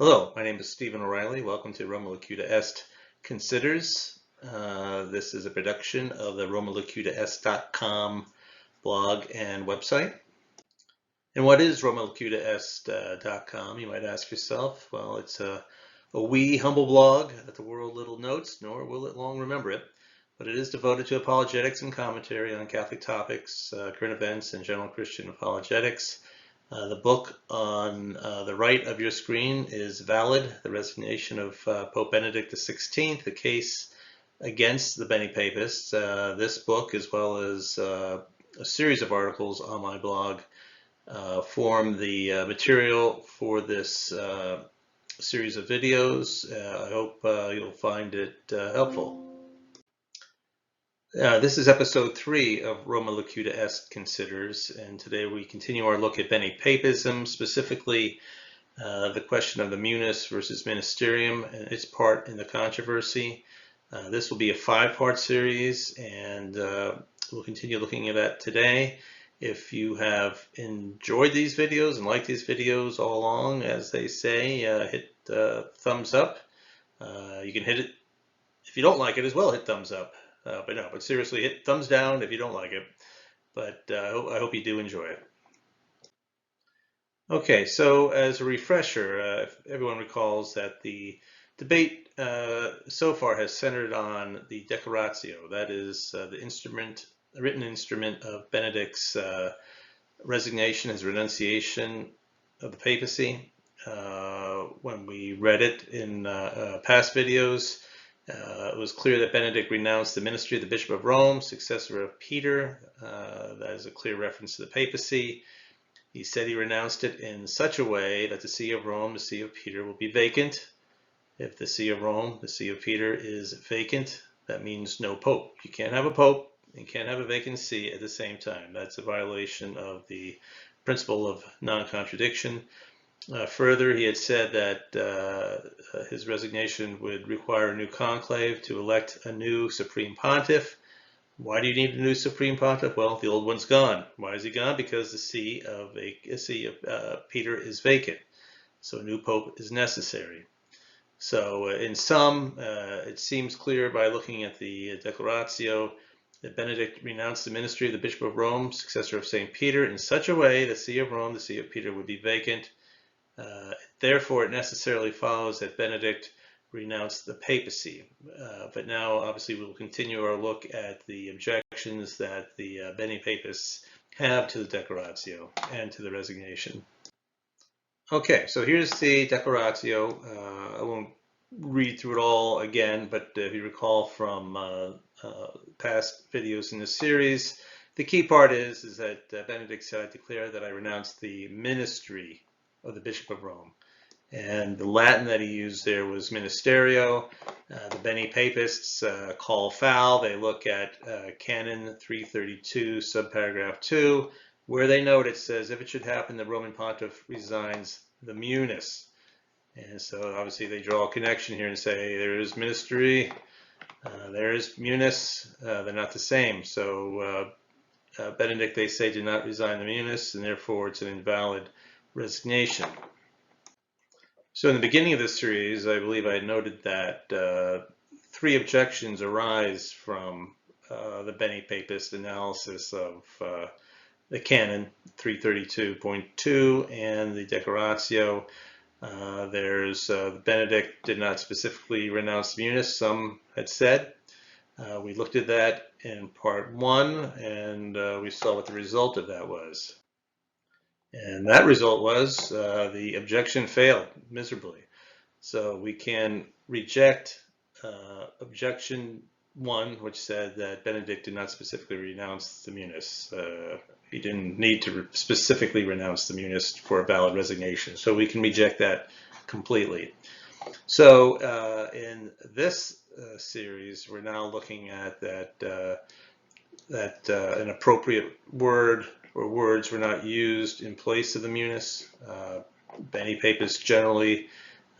Hello, my name is Stephen O'Reilly. Welcome to Roma Locuta Est Considers. This is a production of the romalocutaest.com blog and website. And what is romalocutaest.com? You might ask yourself. Well, it's a wee humble blog that the world little notes, nor will it long remember it. But it is devoted to apologetics and commentary on Catholic topics, current events, and general Christian apologetics. The book on the right of your screen is Valid, the resignation of Pope Benedict XVI, the case against the Benepapists. This book, as well as a series of articles on my blog, form the material for this series of videos. I hope you'll find it helpful. This is episode 3 of Roma Locuta Est Considers, and today we continue our look at Benepapism, specifically the question of the Munus versus Ministerium and its part in the controversy. This will be a 5-part series, and we'll continue looking at that today. If you have enjoyed these videos and like these videos all along, as they say, hit thumbs up. You can hit it, if you don't like it as well, hit thumbs up. But seriously, hit thumbs down if you don't like it. But I hope you do enjoy it. Okay, so as a refresher, if everyone recalls that the debate so far has centered on the Declaratio, that is the written instrument of Benedict's resignation, his renunciation of the papacy. When we read it in past videos, it was clear that Benedict renounced the ministry of the Bishop of Rome, successor of Peter. That is a clear reference to the papacy. He said he renounced it in such a way that the See of Rome, the See of Peter, will be vacant. If the See of Rome, the See of Peter, is vacant, that means no pope. You can't have a pope and can't have a vacant see at the same time. That's a violation of the principle of non-contradiction. Further, he had said that his resignation would require a new conclave to elect a new supreme pontiff. Why do you need a new supreme pontiff? Well, the old one's gone. Why is he gone? Because the see of Peter is vacant, so a new pope is necessary. So, in sum, it seems clear by looking at the Declaratio that Benedict renounced the ministry of the Bishop of Rome, successor of St. Peter, in such a way the See of Rome, the See of Peter, would be vacant. Therefore, it necessarily follows that Benedict renounced the papacy. But now, obviously, we'll continue our look at the objections that the Benepapists have to the Declaratio and to the resignation. Okay, so here's the Declaratio. I won't read through it all again, but if you recall from past videos in this series, the key part is that Benedict said, "I declare that I renounce the ministry of the Bishop of Rome." And the Latin that he used there was ministerio. The Benepapists call foul. They look at Canon 332, subparagraph 2, where they note it says, if it should happen, the Roman pontiff resigns the munus. And so obviously they draw a connection here and say there is ministry, there is munus, they're not the same. So Benedict, they say, did not resign the munus, and therefore it's an invalid resignation. So in the beginning of this series, I believe I noted that 3 objections arise from the Benepapist analysis of the Canon 332.2 and the Declaratio. There's Benedict did not specifically renounce the munus, some had said. We looked at that in part 1, and we saw what the result of that was. And that result was the objection failed miserably. So we can reject objection 1, which said that Benedict did not specifically renounce the munus. He didn't need to specifically renounce the munus for a valid resignation. So we can reject that completely. So in this series, we're now looking at that an appropriate word or words were not used in place of the munus. Benepapists generally,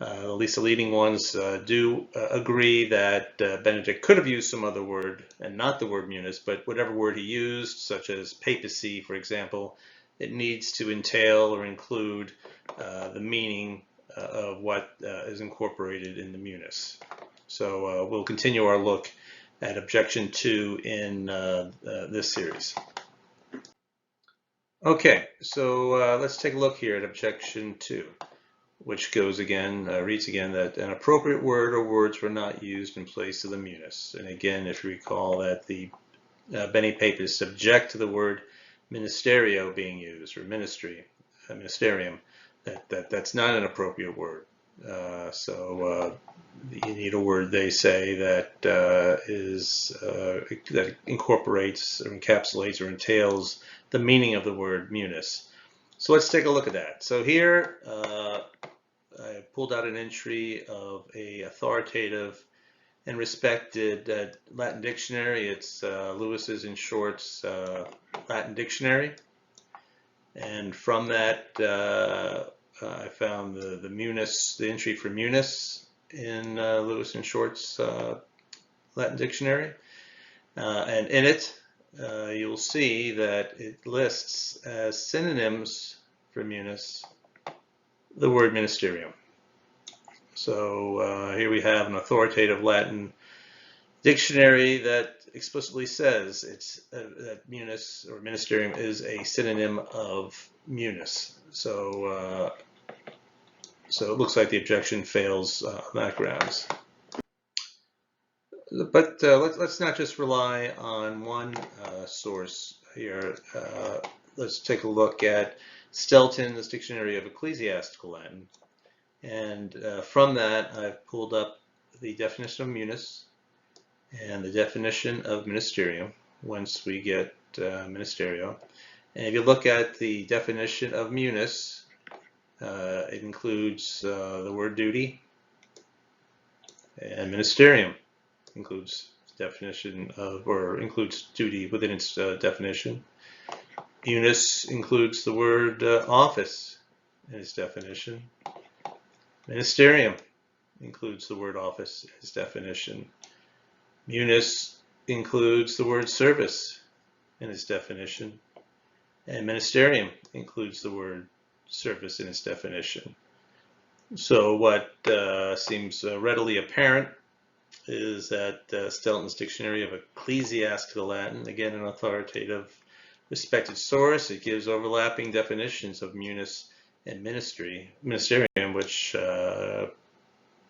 at least the leading ones, do agree that Benedict could have used some other word and not the word munus, but whatever word he used, such as papacy, for example, it needs to entail or include the meaning of what is incorporated in the Munus. So we'll continue our look at objection 2 in this series. Okay, so let's take a look here at objection 2, which goes again, reads again that an appropriate word or words were not used in place of the Munus. And again, if you recall that the Benepapists object to the word ministerio being used, or ministry, ministerium, that's not an appropriate word. So you need a word, they say, that that incorporates or encapsulates or entails the meaning of the word Munus. So let's take a look at that. So here I pulled out an entry of a authoritative and respected Latin dictionary. It's Lewis's and Short's Latin Dictionary, and from that I found the Munus, the entry for Munus in Lewis and Short's Latin Dictionary, and in it you'll see that it lists as synonyms for Munus the word ministerium. So here we have an authoritative Latin dictionary that explicitly says that Munus or ministerium is a synonym of Munus. So so it looks like the objection fails on that grounds. But let's not just rely on one source here. Let's take a look at Stelton's Dictionary of Ecclesiastical Latin. And from that, I've pulled up the definition of Munus and the definition of ministerium once we get ministerio. And if you look at the definition of Munus, it includes the word duty, and ministerium includes definition of, or includes duty within its definition. Munus includes the word office in its definition. Ministerium includes the word office in its definition. Munus includes the word service in its definition. And ministerium includes the word service in its definition. So what seems readily apparent is that Stelton's Dictionary of Ecclesiastical Latin, again an authoritative, respected source, it gives overlapping definitions of Munus and ministerium, which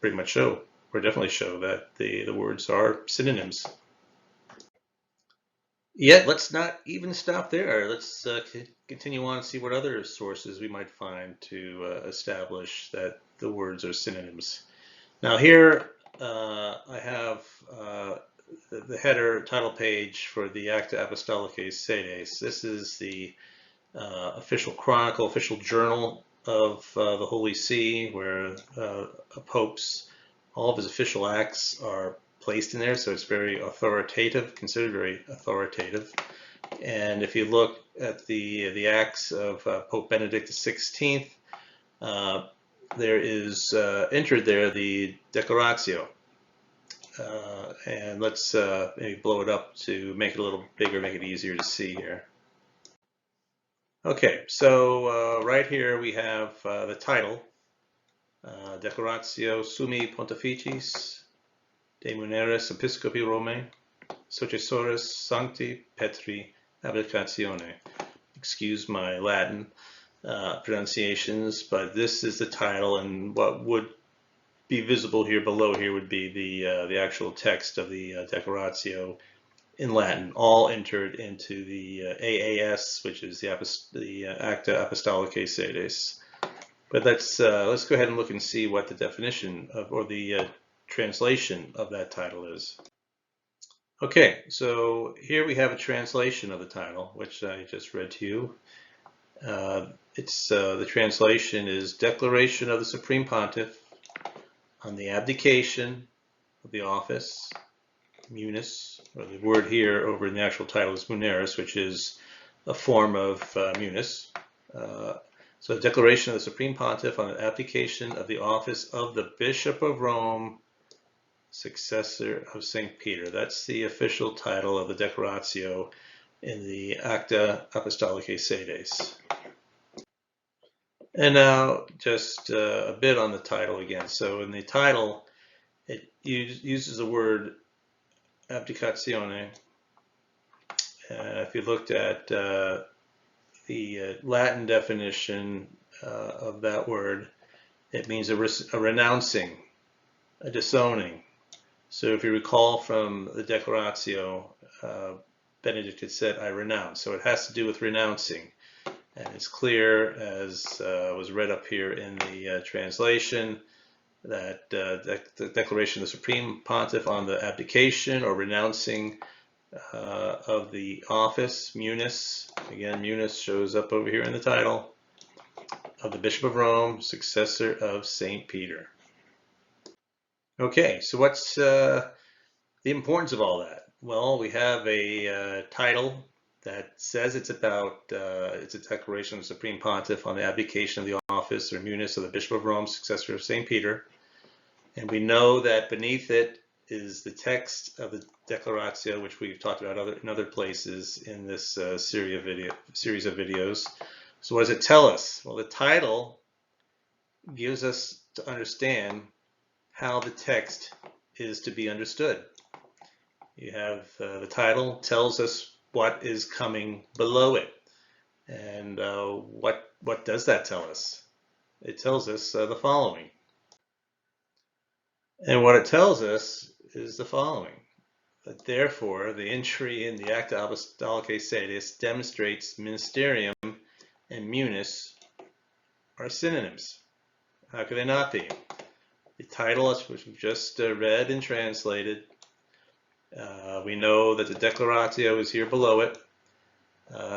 pretty much show, or definitely show, that the words are synonyms. Yet let's not even stop there. Let's continue on and see what other sources we might find to establish that the words are synonyms. Now here I have the header title page for the Acta Apostolicae Sedes. This is the official chronicle, official journal of the Holy See, where a pope's, all of his official acts are placed in there, so it's very authoritative, considered very authoritative. And if you look at the acts of Pope Benedict XVI, there is entered there the Declaratio. And let's maybe blow it up to make it a little bigger, make it easier to see here. Okay, so right here we have the title, Declaratio Summi Pontificis de Muneris Episcopi Romae, Successores Sancti Petri Abdicatione. Excuse my Latin pronunciations, but this is the title, and what would be visible here below here would be the actual text of the Declaratio in Latin, all entered into the AAS, which is the Acta Apostolicae Sedes. But let's go ahead and look and see what the definition of, or the translation of that title is. Okay, so here we have a translation of the title, which I just read to you. The translation is Declaration of the Supreme Pontiff on the abdication of the office, Munus, or the word here over in the actual title is Muneris, which is a form of Munus. So the Declaration of the Supreme Pontiff on the abdication of the office of the Bishop of Rome, successor of St. Peter. That's the official title of the Declaratio in the Acta Apostolicae Sedes. And now just a bit on the title again. So in the title, it uses the word abdicatione. If you looked at the Latin definition of that word, it means a renouncing, a disowning. So if you recall from the Declaratio, Benedict had said, I renounce. So it has to do with renouncing. And it's clear, as was read up here in the translation, that the declaration of the Supreme Pontiff on the abdication or renouncing of the office, Munus, again, Munus shows up over here in the title, of the Bishop of Rome, successor of St. Peter. Okay, so what's the importance of all that? Well, we have a title that says it's about, it's a declaration of the Supreme Pontiff on the abdication of the office or Munus of the Bishop of Rome, successor of St. Peter. And we know that beneath it is the text of the Declaratio, which we've talked about in other places in this series of videos. So what does it tell us? Well, the title gives us to understand how the text is to be understood. You have the title tells us what is coming below it. And what does that tell us? It tells us the following. And what it tells us is the following. That therefore, the entry in the Acta Apostolicae Sedis demonstrates Ministerium and Munus are synonyms. How could they not be? The title, which we've just read and translated, we know that the Declaratio is here below it.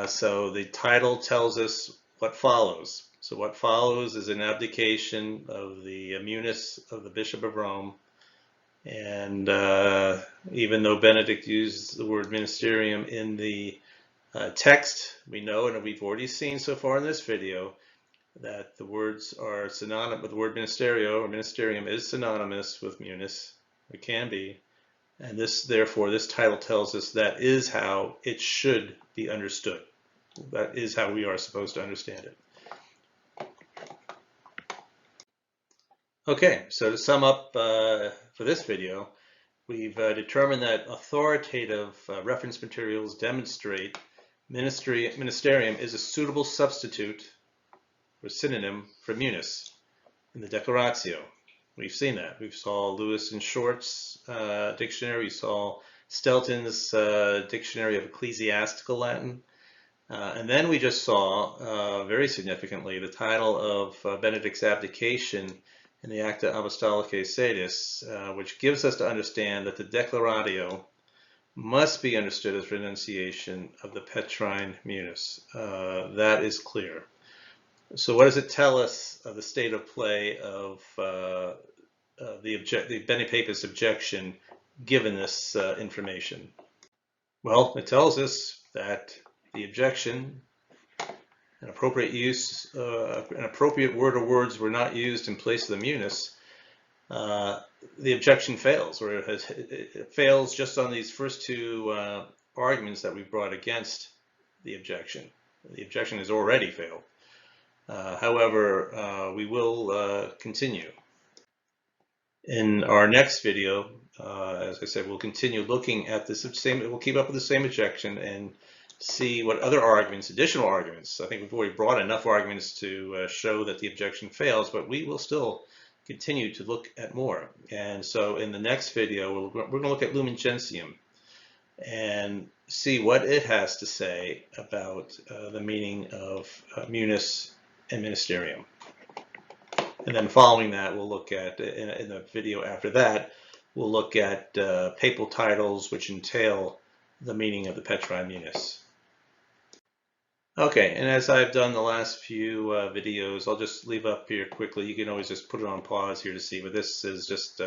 So the title tells us what follows. So what follows is an abdication of the Munus of the Bishop of Rome. And even though Benedict used the word ministerium in the text, we know, and we've already seen so far in this video, that the words are synonymous with the word ministerio, or ministerium is synonymous with Munus. It can be. And therefore, this title tells us that is how it should be understood. That is how we are supposed to understand it. Okay, so to sum up for this video, we've determined that authoritative reference materials demonstrate ministerium is a suitable substitute or synonym for Munus in the Declaratio. We've seen that. We saw Lewis and Short's dictionary. We saw Stelton's dictionary of ecclesiastical Latin. And then we just saw, very significantly, the title of Benedict's abdication in the Acta Apostolicae Sedis, which gives us to understand that the Declaratio must be understood as renunciation of the Petrine Munus. That is clear. So what does it tell us of the state of play of the Benepapist objection given this information? Well, it tells us that the objection, an appropriate word or words were not used in place of the Munus, the objection fails, or it fails just on these first two arguments that we brought against the objection. The objection has already failed. However, we will continue. In our next video, as I said, we'll continue looking at this we'll keep up with the same objection and see what other arguments, additional arguments. I think we've already brought enough arguments to show that the objection fails, but we will still continue to look at more. And so in the next video, we're going to look at Lumen Gentium and see what it has to say about the meaning of Munus and Ministerium. And then following that, we'll look at, in the video after that, we'll look at papal titles which entail the meaning of the Petrine Munus. Okay, and as I've done the last few videos, I'll just leave up here quickly. You can always just put it on pause here to see, but this is just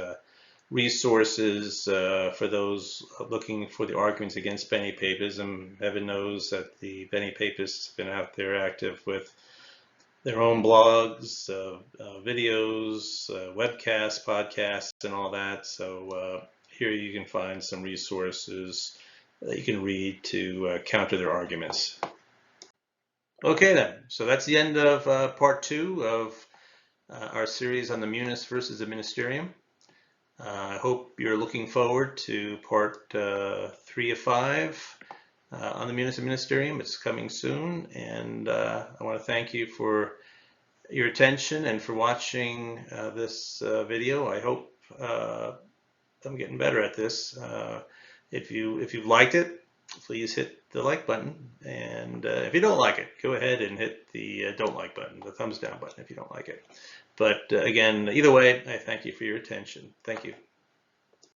resources for those looking for the arguments against Benepapism. Heaven knows that the Benepapists have been out there active with their own blogs, videos, webcasts, podcasts, and all that. So here you can find some resources that you can read to counter their arguments. Okay then, so that's the end of part 2 of our series on the Munus versus the Ministerium. I hope you're looking forward to part 3 of 5 on the Munus and Ministerium. It's coming soon, and I want to thank you for your attention and for watching this video. I hope I'm getting better at this. If you've liked it, please hit the like button, and if you don't like it, go ahead and hit the don't like button, the thumbs down button if you don't like it. But again, either way, I thank you for your attention. Thank you.